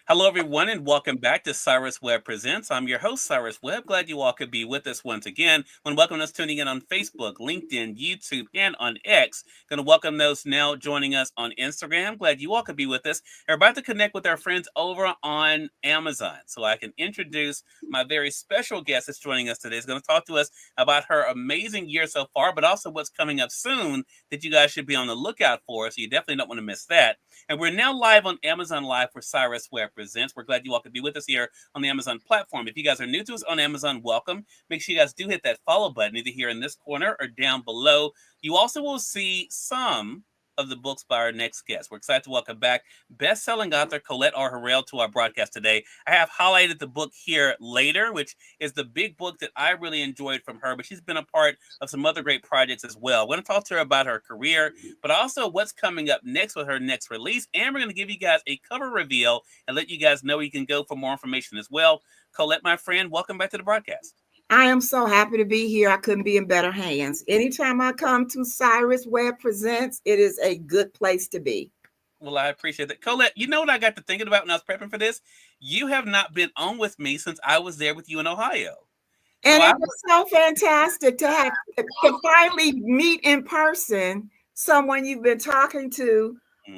Hello, everyone, and welcome back to Cyrus Webb Presents. I'm your host, Cyrus Webb. Glad you all could be with us once again. Want to welcome those tuning in on Facebook, LinkedIn, YouTube, and on X. Going to welcome those now joining us on Instagram. Glad you all could be with us. We're about to connect with our friends over on Amazon. So I can introduce my very special guest that's joining us today. Is going to talk to us about her amazing year so far, but also what's coming up soon that you guys should be on the lookout for. So you definitely don't want to miss that. And we're now live on Amazon Live for Cyrus Ware Presents. We're glad you all could be with us here on the Amazon platform. If you guys are new to us on Amazon, welcome. Make sure you guys do hit that follow button either here in this corner or down below. You also will see some of the books by our next guest. We're excited to welcome back best-selling author Colette R. Harrell to our broadcast today. I have highlighted the book here later, which is the big book that I really enjoyed from her, but she's been a part of some other great projects as well. We're going to talk to her about her career, but also what's coming up next with her next release. And we're going to give you guys a cover reveal and let you guys know where you can go for more information as well. Colette, my friend, welcome back to the broadcast. I am so happy to be here. I couldn't be in better hands. Anytime I come to Cyrus Webb Presents, it is a good place to be. Well, I appreciate that. Colette, you know what I got to thinking about when I was prepping for this? You have not been on with me since I was there with you in Ohio. So And I it was so fantastic to finally meet in person someone you've been talking to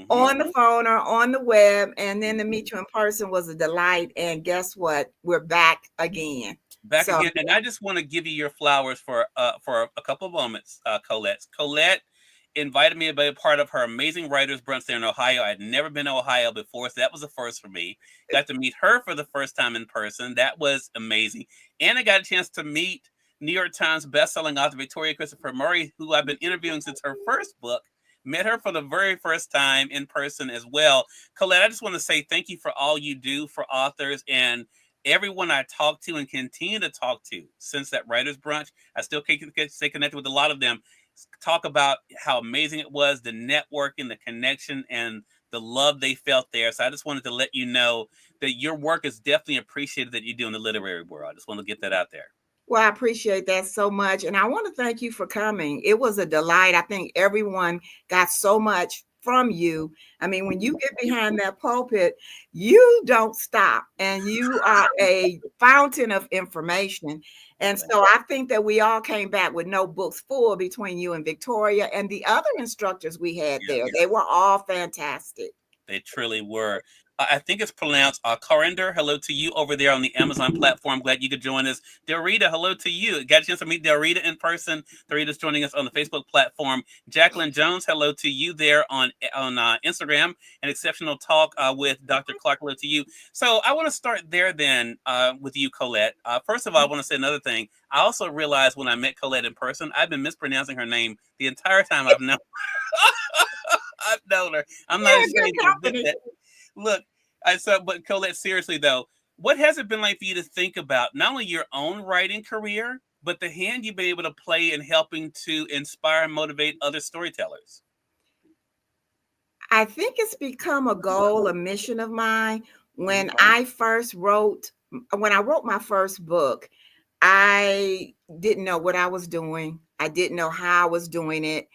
on the Mhm. phone or on the web, and then to meet you in person was a delight. And guess what? We're back again. Back So again, and I just want to give you your flowers for a couple of moments, Colette. Colette invited me to be a part of her amazing writers brunch there in Ohio. I had never been to Ohio before, so that was a first for me. Got to meet her for the first time in person. That was amazing, and I got a chance to meet New York Times bestselling author Victoria Christopher Murray, who I've been interviewing since her first book. Met her for the very first time in person as well. Colette, I just want to say thank you for all you do for authors and everyone I talked to and continue to talk to since that writer's brunch. I still can stay connected with a lot of them. Talk about how amazing it was, the networking, the connection, and the love they felt there. So I just wanted to let you know that your work is definitely appreciated that you do in the literary world. I just want to get that out there. well, I appreciate that so much. And I want to thank you for coming. It was a delight. I think everyone got so much from you. I mean, when you get behind that pulpit, you don't stop and you are a fountain of information. And Thank so I think that we all came back with notebooks full between you and Victoria and the other instructors we had you. there. Yes. They were all fantastic. They truly were. I think it's pronounced Corinder. Hello to you over there on the Amazon platform. Glad you could join us. Del Rita, hello to you. Got a chance to meet Del Rita in person. Del Rita's joining us on the Facebook platform. Jacqueline Jones, hello to you there on Instagram. An exceptional talk with Dr. Clark. Hello to you. So I want to start there then with you, Colette. First of all, I want to say another thing. I also realized when I met Colette in person, I've been mispronouncing her name the entire time I've known. I've known her. I'm not Yeah, good ashamed to admit company. that. Look, but Colette, seriously though, what has it been like for you to think about not only your own writing career, but the hand you've been able to play in helping to inspire and motivate other storytellers? I think it's become a goal, a mission of mine. When I wrote my first book, I didn't know what I was doing. I didn't know how I was doing it.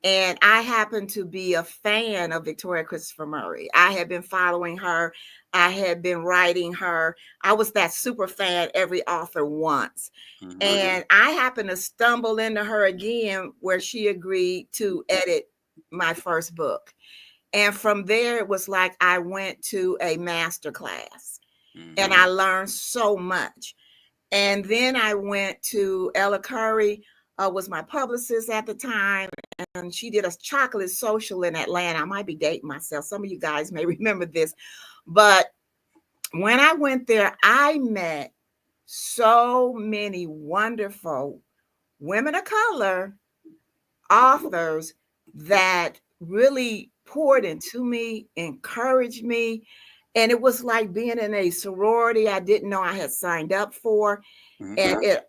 And I happened to be a fan of Victoria Christopher Murray. I had been following her. I had been writing her. I was that super fan every author wants. Mm-hmm. And I happened to stumble into her again where she agreed to edit my first book. And from there, it was like I went to a master class and Mm-hmm. I learned so much. And then I went to Ella Curry, was my publicist at the time, and she did a chocolate social in Atlanta. I might be dating myself. Some of you guys may remember this. But when I went there, I met so many wonderful women of color authors that really poured into me, encouraged me. And it was like being in a sorority I didn't know I had signed up for. And Mm-hmm.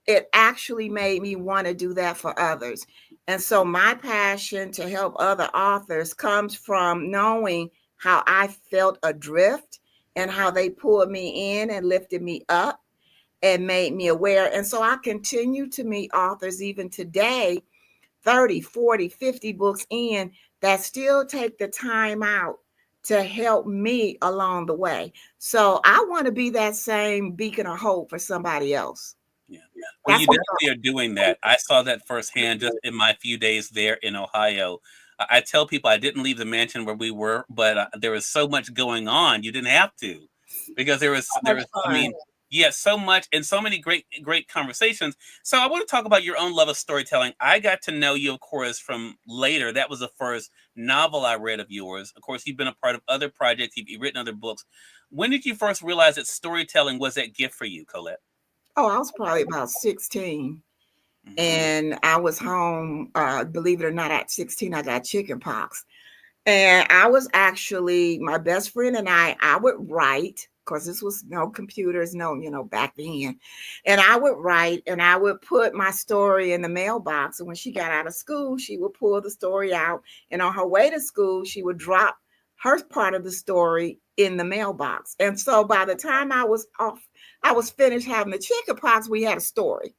it actually made me want to do that for others. And so my passion to help other authors comes from knowing how I felt adrift and how they pulled me in and lifted me up and made me aware. And so I continue to meet authors even today 30, 40, 50 books in that still take the time out to help me along the way. So I want to be that same beacon of hope for somebody else. Yeah. Well, That's you definitely are doing that. I saw that firsthand just in my few days there in Ohio. I tell people I didn't leave the mansion where we were, but there was so much going on. You didn't have to, because so much I fun. mean, yeah, so much and so many great conversations. So I want to talk about your own love of storytelling. I got to know you, of course, from later. That was the first novel I read of yours. Of course, you've been a part of other projects. You've written other books. When did you first realize that storytelling was that gift for you, Colette? Oh, I was probably about 16. Mhm. And I was home. Believe it or not, at 16, I got chicken pox. And I was actually, my best friend and I would write, because this was no computers, no, back then. And I would write and I would put my story in the mailbox. And when she got out of school, she would pull the story out. And on her way to school, she would drop her part of the story in the mailbox. And so by the time I was off, I was finished having the chicken pox, we had a story.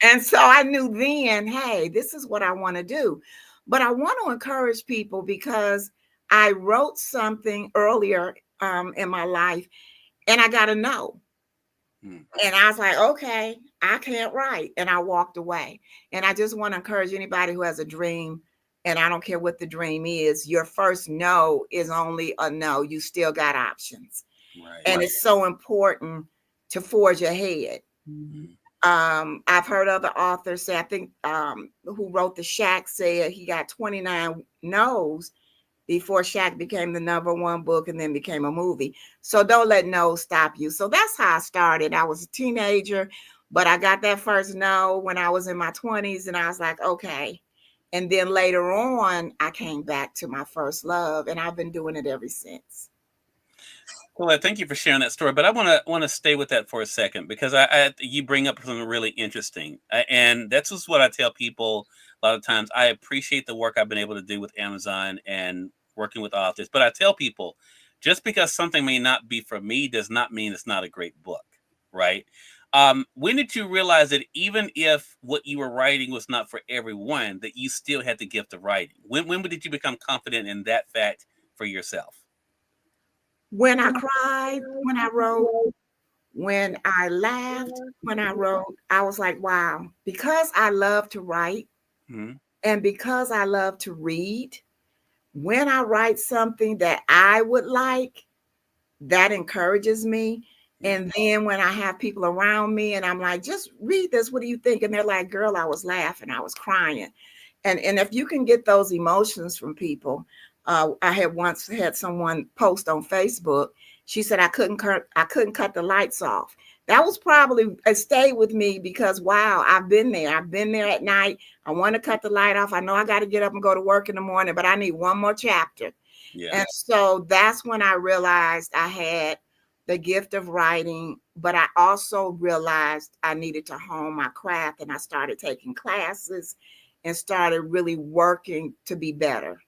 And so I knew then, hey, this is what I want to do. But I want to encourage people because I wrote something earlier in my life and I got a no. Mm. And I was like, okay, I can't write. And I walked away. And I just want to encourage anybody who has a dream, and I don't care what the dream is, your first no is only a no. You still got options. Right. And it's so important to forge ahead. Mhm. I've heard other authors say, I think who wrote The Shack said he got 29 no's before Shack became the #1 book and then became a movie. So don't let no stop you. So that's how I started. I was a teenager, but I got that first no when I was in my 20s, and I was like, okay. And then later on, I came back to my first love, and I've been doing it ever since. Well, thank you for sharing that story. But I want to stay with that for a second, because you bring up something really interesting, and that's just what I tell people a lot of times. I appreciate the work I've been able to do with Amazon and working with authors, but I tell people, just because something may not be for me does not mean it's not a great book, right? When did you realize that even if what you were writing was not for everyone, that you still had the gift of writing? When did you become confident in that fact for yourself? When I cried, when I wrote, when I laughed, when I wrote, I was like, wow, because I love to write Hmm. and because I love to read, when I write something that I would like, that encourages me. Yeah. And then when I have people around me and I'm like, just read this, what do you think? And they're like, girl, I was laughing, I was crying. And if you can get those emotions from people, I had once had someone post on Facebook. She said I couldn't cut the lights off. That was probably it stayed with me because wow, I've been there. I've been there at night. I want to cut the light off. I know I got to get up and go to work in the morning, but I need one more chapter. Yeah. And so that's when I realized I had the gift of writing, but I also realized I needed to hone my craft, and I started taking classes and started really working to be better.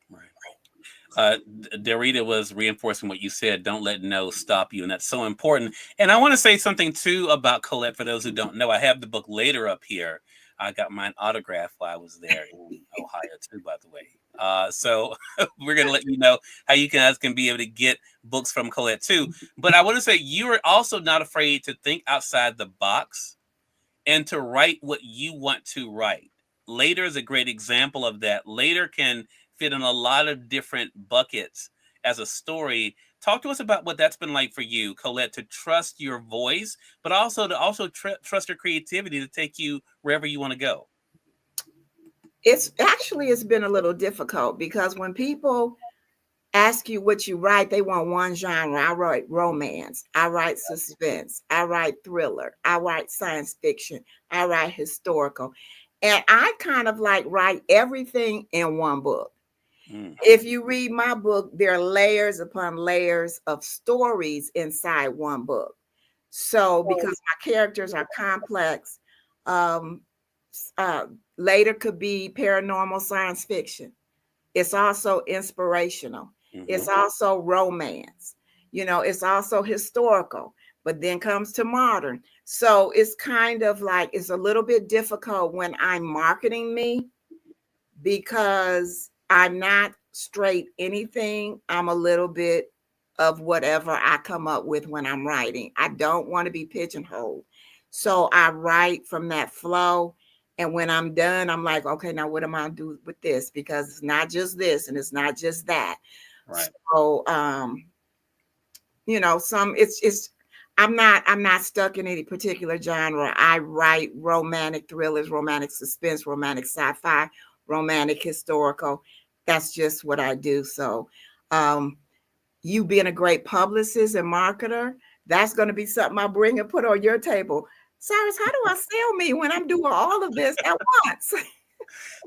Right. Darita was reinforcing what you said. Don't let no stop you, and that's so important. And I want to say something too about Colette. For those who don't know, I have the book later up here. I got mine autographed while I was there in Ohio too, by the way. So we're gonna let you know how you guys can be able to get books from Colette too. But I want to say you are also not afraid to think outside the box and to write what you want to write. Later is a great example of that. Later can fit in a lot of different buckets as a story. Talk to us about what that's been like for you, Colette, to trust your voice, but also to trust your creativity to take you wherever you want to go. It's been a little difficult because when people ask you what you write, they want one genre. I write romance, I write suspense, I write thriller, I write science fiction, I write historical. And I kind of like write everything in one book. Mm. If you read my book, there are layers upon layers of stories inside one book. So, because my characters are complex, um, uh, later could be paranormal science fiction. It's also inspirational. Hmm. It's also romance. It's also historical, but then comes to modern. So it's kind of like it's a little bit difficult when I'm marketing me because I'm not straight anything. I'm a little bit of whatever I come up with when I'm writing. I don't want to be pigeonholed. So I write from that flow. And when I'm done, I'm like, okay, now what am I gonna do with this? Because it's not just this and it's not just that. Right. So it's I'm not stuck in any particular genre. I write romantic thrillers, romantic suspense, romantic sci-fi, romantic historical. That's just what I do. So um you being a great publicist and marketer, that's going to be something I bring and put on your table. Cyrus, how do I sell me when I'm doing all of this at once?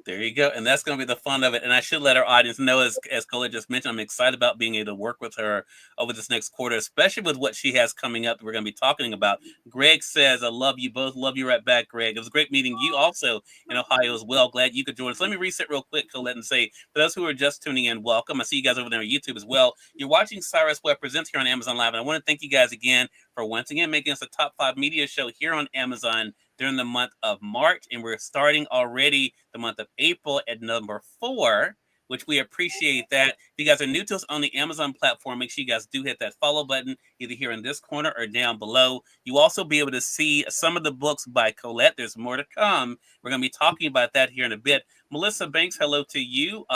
There you go. And that's going to be the fun of it. And I should let our audience know, as Colette just mentioned, I'm excited about being able to work with her over this next quarter, especially with what she has coming up that we're going to be talking about. Greg says, I love you both. Love you right back, Greg. It was great meeting you also in Ohio as well. Glad you could join us. Let me reset real quick, Colette, and say, for those who are just tuning in, welcome. I see you guys over there on YouTube as well. You're watching Cyrus Webb Presents here on Amazon Live. And I want to thank you guys again for once again making us a top 5 media show here on Amazon during the month of March. And we're starting already the month of April at number 4, which we appreciate that. If you guys are new to us on the Amazon platform, make sure you guys do hit that follow button either here in this corner or down below. You also be able to see some of the books by Colette. There's more to come. We're going to be talking about that here in a bit. Melissa Banks, hello to you.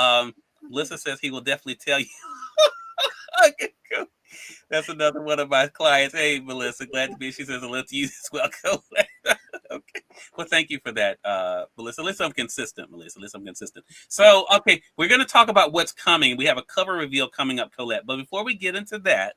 Melissa says he will definitely tell you. Okay, cool. That's another one of my clients. Hey, Melissa, glad to be. She says hello to you as well, Colette. Okay. Well, thank you for that, Melissa. At least I'm consistent, Melissa. At least I'm consistent. So, okay, we're going to talk about what's coming. We have a cover reveal coming up, Colette. But before we get into that,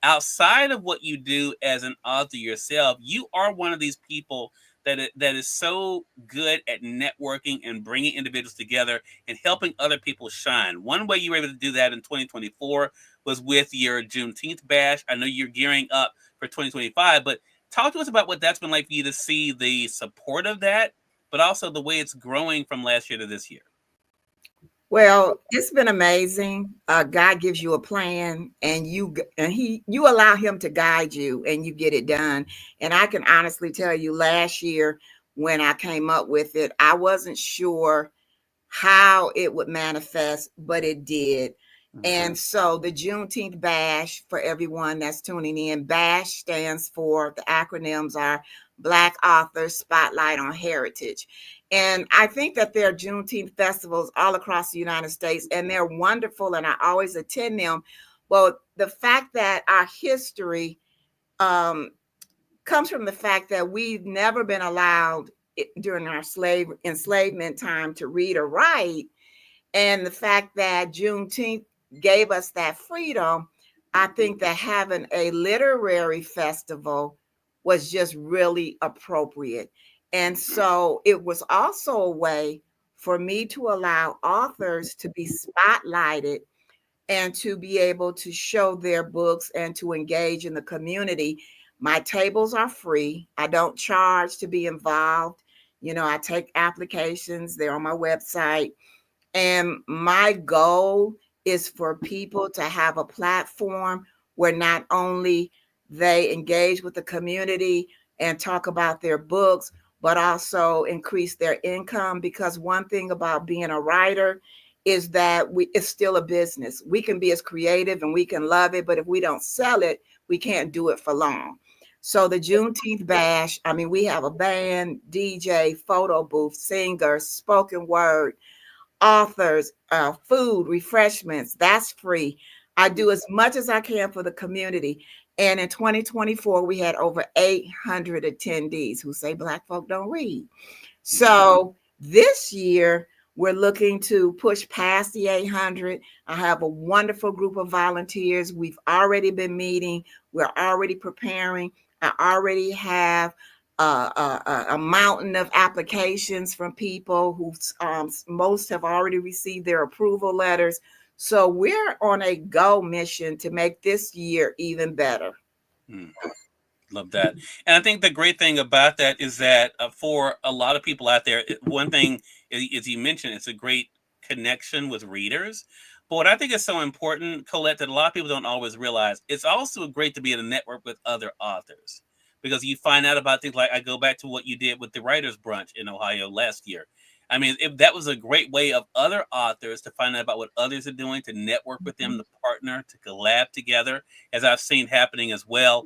outside of what you do as an author yourself, you are one of these people that is so good at networking and bringing individuals together and helping other people shine. One way you were able to do that in 2024 was with your Juneteenth bash. I know you're gearing up for 2025, but talk to us about what that's been like for you to see the support of that, but also the way it's growing from last year to this year. Well, it's been amazing. God gives you a plan, and you allow Him to guide you, and you get it done. And I can honestly tell you, last year when I came up with it, I wasn't sure how it would manifest, but it did. And so the Juneteenth bash, for everyone that's tuning in, bash stands for, the acronyms are Black Authors Spotlight on Heritage. And I think that there are Juneteenth festivals all across the United States, and they're wonderful, and I always attend them. Well, the fact that our history comes from the fact that we've never been allowed during our enslavement time to read or write, and the fact that Juneteenth gave us that freedom, I think that having a literary festival was just really appropriate. And so it was also a way for me to allow authors to be spotlighted and to be able to show their books and to engage in the community. My tables are free. I don't charge to be involved. I take applications, they're on my website. And my goal is for people to have a platform where not only they engage with the community and talk about their books, but also increase their income. Because one thing about being a writer is that it's still a business. We can be as creative and we can love it, but if we don't sell it, we can't do it for long. So the Juneteenth bash, I mean, we have a band, DJ, photo booth, singers, spoken word, authors, food, refreshments. That's free. I do as much as I can for the community. And in 2024, we had over 800 attendees who say Black folk don't read. So this year, we're looking to push past the 800. I have a wonderful group of volunteers. We've already been meeting. We're already preparing. I already have a mountain of applications from people who most have already received their approval letters. So we're on a go mission to make this year even better. Love that. And I think the great thing about that is that for a lot of people out there, one thing is you mentioned, it's a great connection with readers. But what I think is so important, Colette, that a lot of people don't always realize, it's also great to be in a network with other authors, because you find out about things like, I go back to what you did with the Writers Brunch in Ohio last year. I mean, if that was a great way of other authors to find out about what others are doing, to network with them, Mhm. to partner, to collab together, as I've seen happening as well.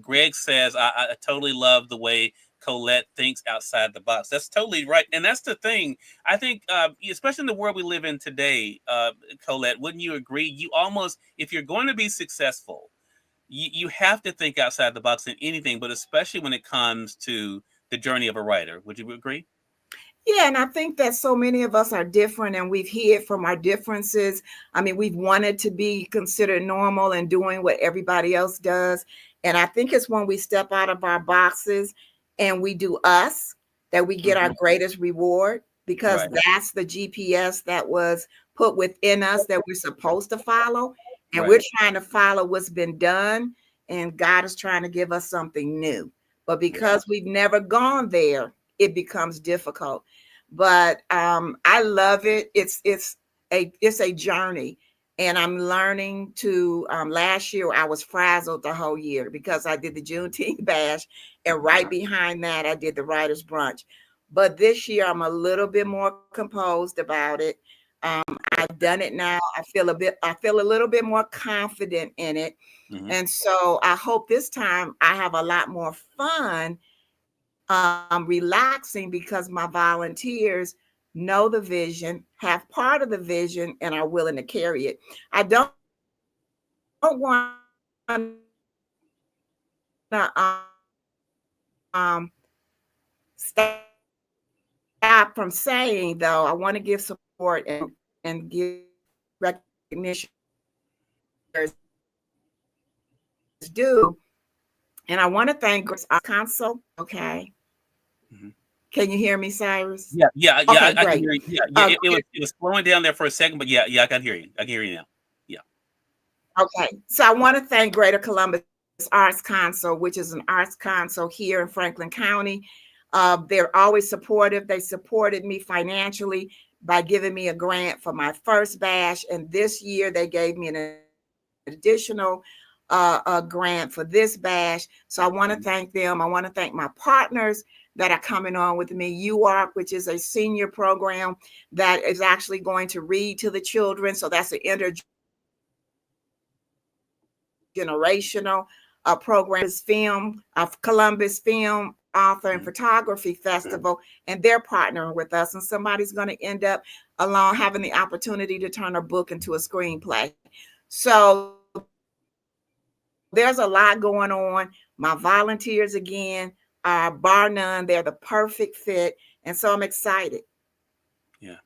Greg says, I totally love the way Colette thinks outside the box. That's totally right. And that's the thing. I think, especially in the world we live in today, Colette, wouldn't you agree? You almost, if you're going to be successful, you have to think outside the box in anything, but especially when it comes to the journey of a writer. Would you agree? Yeah, and I think that so many of us are different and we've hid from our differences. I mean, we've wanted to be considered normal and doing what everybody else does. And I think it's when we step out of our boxes and we do us that we get our Hmm. greatest reward, because Right. that's the GPS that was put within us that we're supposed to follow. And Right. we're trying to follow what's been done, and God is trying to give us something new. But Right. because we've never gone there, it becomes difficult. But I love it. It's a journey, and I'm learning to. Last year I was frazzled the whole year because I did the Juneteenth bash, and right behind that I did the writers brunch. But this year I'm a little bit more composed about it. I've done it now. I feel a little bit more confident in it, Hmm. and so I hope this time I have a lot more fun, relaxing, because my volunteers know the vision, have part of the vision, and are willing to carry it. I don't want to stop from saying, though, I want to give support and give recognition where it's due. And I want to thank Grace Console. Okay. Hmm. Can you hear me, Cyrus? Yeah, yeah, yeah. Okay, I can great. hear you. Yeah, yeah. Great. It was slowing down there for a second, but yeah, yeah. I can hear you. I can hear you now. Yeah. Okay, so I want to thank Greater Columbus Arts Council, which is an arts council here in Franklin County. They're always supportive. They supported me financially by giving me a grant for my first bash, and this year they gave me an additional grant for this bash. So I want to thank Mhm. them. I want to thank my partners that are coming on with me. UARC, which is a senior program that is actually going to read to the children. So that's an intergenerational program. Columbus Film Author and Mhm. Photography Festival, and they're partnering with us. And somebody's going to end up along having the opportunity to turn a book into a screenplay. So there's a lot going on. My volunteers, again, bar none, they're the perfect fit. And so I'm excited. Yeah.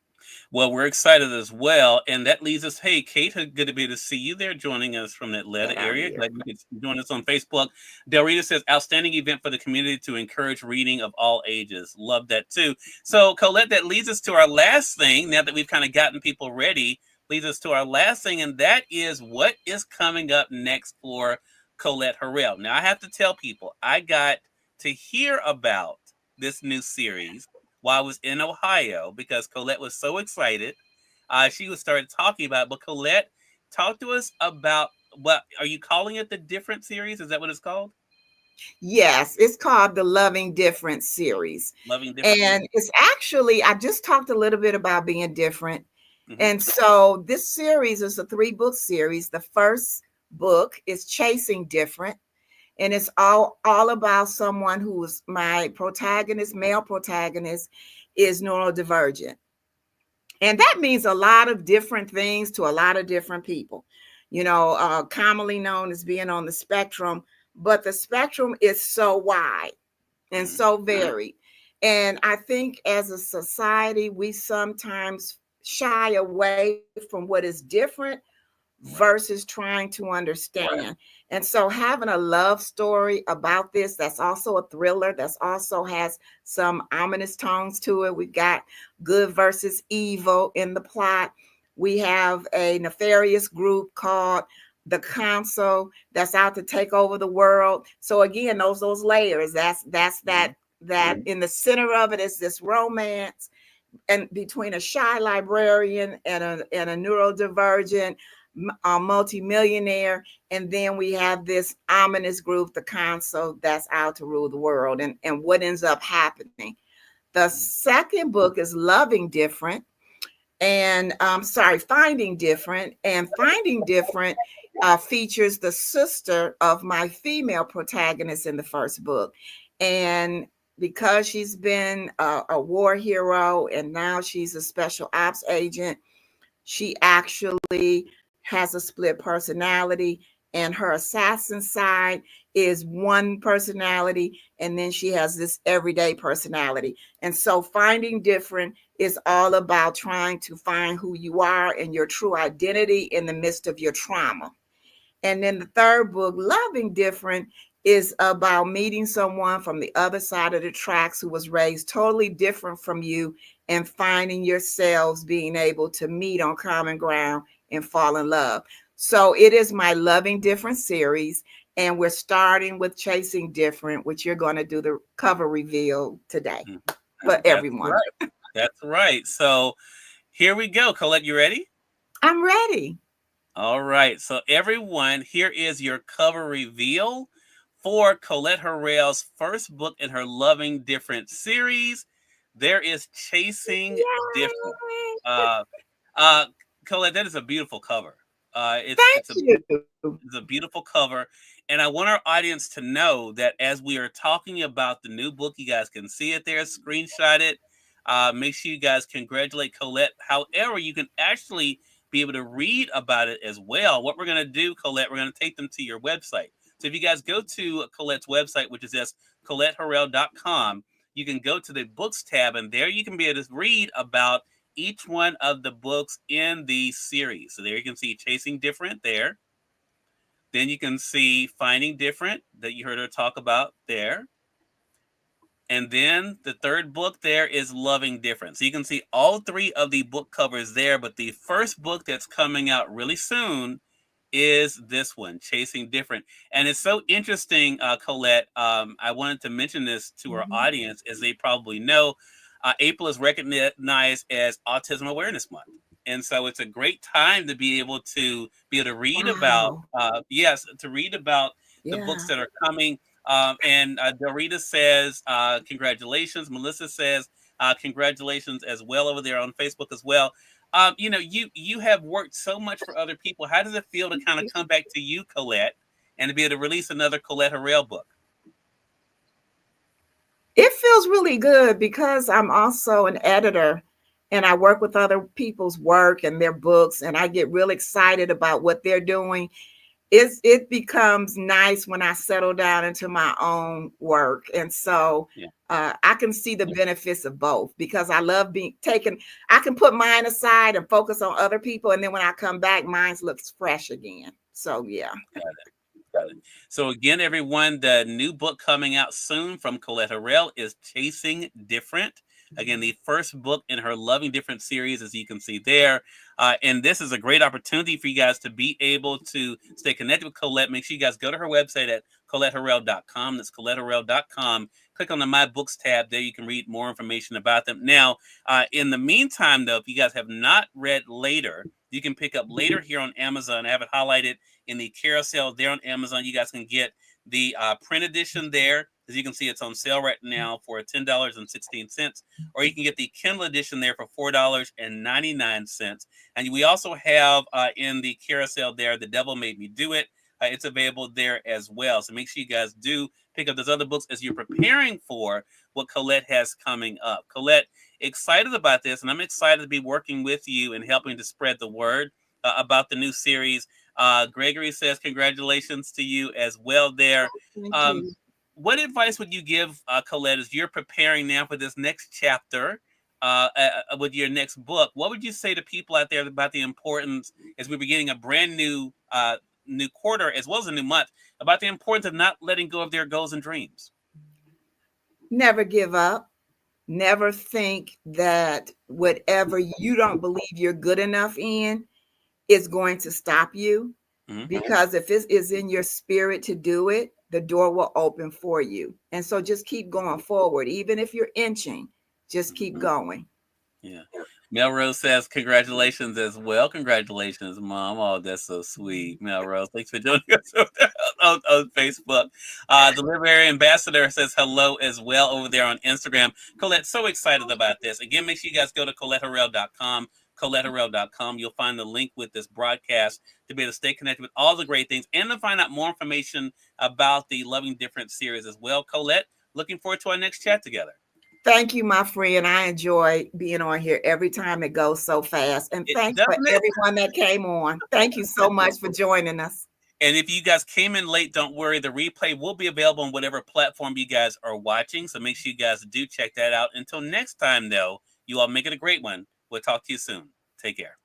Well, we're excited as well, and that leads us. Hey, Kate, good to be to see you there, joining us from the Atlanta Get out area. here. Glad you could join us on Facebook. Del Rita says, "Outstanding event for the community to encourage reading of all ages." Love that too. So, Colette, that leads us to our last thing. Now that we've kind of gotten people ready, leads us to our last thing, and that is what is coming up next for Colette Harrell. Now, I have to tell people, I got to hear about this new series while I was in Ohio because Colette was so excited. She was started talking about it. But Colette, talk to us about what are you calling it? The Different series? Is that what it's called? Yes, it's called the Loving Difference series. Loving differently. And it's actually, I just talked a little bit about being different. Hmm. And so this series is a 3-book series. The first book is Chasing Different, and it's all about someone who is my protagonist, male protagonist, is neurodivergent. And that means a lot of different things to a lot of different people, commonly known as being on the spectrum, but the spectrum is so wide and Hmm. so varied. And I think as a society, we sometimes shy away from what is different Right. versus trying to understand. And so having a love story about this, that's also a thriller, that's also has some ominous tones to it. We've got good versus evil in the plot. We have a nefarious group called the council that's out to take over the world. So again, those layers, that's Hmm. that in the center of it is this romance and between a shy librarian and a neurodivergent multimillionaire. And then we have this ominous group, the council, that's out to rule the world, and what ends up happening. The second book is Loving Different, and Finding Different. And Finding Different features the sister of my female protagonist in the first book. And because she's been a war hero and now she's a special ops agent, she actually has a split personality, and her assassin side is one personality, and then she has this everyday personality. And so Finding Different is all about trying to find who you are and your true identity in the midst of your trauma. And then the third book, Loving Different, is about meeting someone from the other side of the tracks who was raised totally different from you, and finding yourselves being able to meet on common ground and fall in love. So it is my Loving Different series. And we're starting with Chasing Different, which you're going to do the cover reveal today for That's everyone. right. That's right. So here we go. Colette, you ready? I'm ready. All right. So everyone, here is your cover reveal for Colette Harrell's first book in her Loving Different series. There is Chasing Different. Yay! Uh, uh, Colette, that is a beautiful cover. Thank you. It's a beautiful cover, and I want our audience to know that as we are talking about the new book, you guys can see it there, screenshot it. Make sure you guys congratulate Colette. However, you can actually be able to read about it as well. What we're going to do, Colette, we're going to take them to your website. So if you guys go to Colette's website, which is just ColetteHarrell.com, you can go to the books tab, and there you can be able to read about each one of the books in the series. So there you can see Chasing Different there. Then you can see Finding Different that you heard her talk about there. And then the third book there is Loving Different. So you can see all three of the book covers there, but the first book that's coming out really soon is this one, Chasing Different. And it's so interesting, Colette. I wanted to mention this to our audience, as they probably know. April is recognized as Autism Awareness Month. And so it's a great time to be able to read about, the books that are coming. And Dorita says, congratulations. Melissa says, congratulations as well over there on Facebook as well. You have worked so much for other people. How does it feel to kind of come back to you, Colette, and to be able to release another Colette Harrell book? It feels really good because I'm also an editor, and I work with other people's work and their books, and I get real excited about what they're doing. It becomes nice when I settle down into my own work. And so I can see the benefits of both, because I love being taken. I can put mine aside and focus on other people. And then when I come back, mine looks fresh again. So, yeah. Got it. So again, everyone, the new book coming out soon from Colette Harrell is Chasing Different. Again, the first book in her Loving Different series, as you can see there. And this is a great opportunity for you guys to be able to stay connected with Colette. Make sure you guys go to her website at ColetteHarrell.com. That's ColetteHarrell.com. Click on the My Books tab. There you can read more information about them. Now, in the meantime, though, if you guys have not read Later, you can pick up Later here on Amazon. I have it highlighted in the carousel there on Amazon. You guys can get the print edition there. As you can see, it's on sale right now for $10.16. Or you can get the Kindle edition there for $4.99. And we also have in the carousel there, The Devil Made Me Do It. It's available there as well. So make sure you guys do pick up those other books as you're preparing for what Colette has coming up. Colette, excited about this, and I'm excited to be working with you and helping to spread the word about the new series. Gregory says congratulations to you as well there. Thank you. What advice would you give Colette as you're preparing now for this next chapter with your next book? What would you say to people out there about the importance, as we're beginning a brand new quarter as well as a new month, about the importance of not letting go of their goals and dreams? Never give up. Never think that whatever you don't believe you're good enough in is going to stop you. Because if it is in your spirit to do it, the door will open for you. And so just keep going forward. Even if you're inching, just keep going. Yeah. Melrose says congratulations as well. Congratulations, Mom. Oh, that's so sweet. Melrose, thanks for joining us on Facebook. The Literary Ambassador says hello as well over there on Instagram. Colette, so excited about this. Again, make sure you guys go to ColetteHarrell.com. ColetteHarrell.com. You'll find the link with this broadcast to be able to stay connected with all the great things and to find out more information about the Loving Different series as well. Colette, looking forward to our next chat together. Thank you, my friend. I enjoy being on here every time. It goes so fast. And thanks for Doesn't it? everyone that came on. Thank you so much for joining us. And if you guys came in late, don't worry. The replay will be available on whatever platform you guys are watching. So make sure you guys do check that out. Until next time, though, you all make it a great one. We'll talk to you soon. Take care.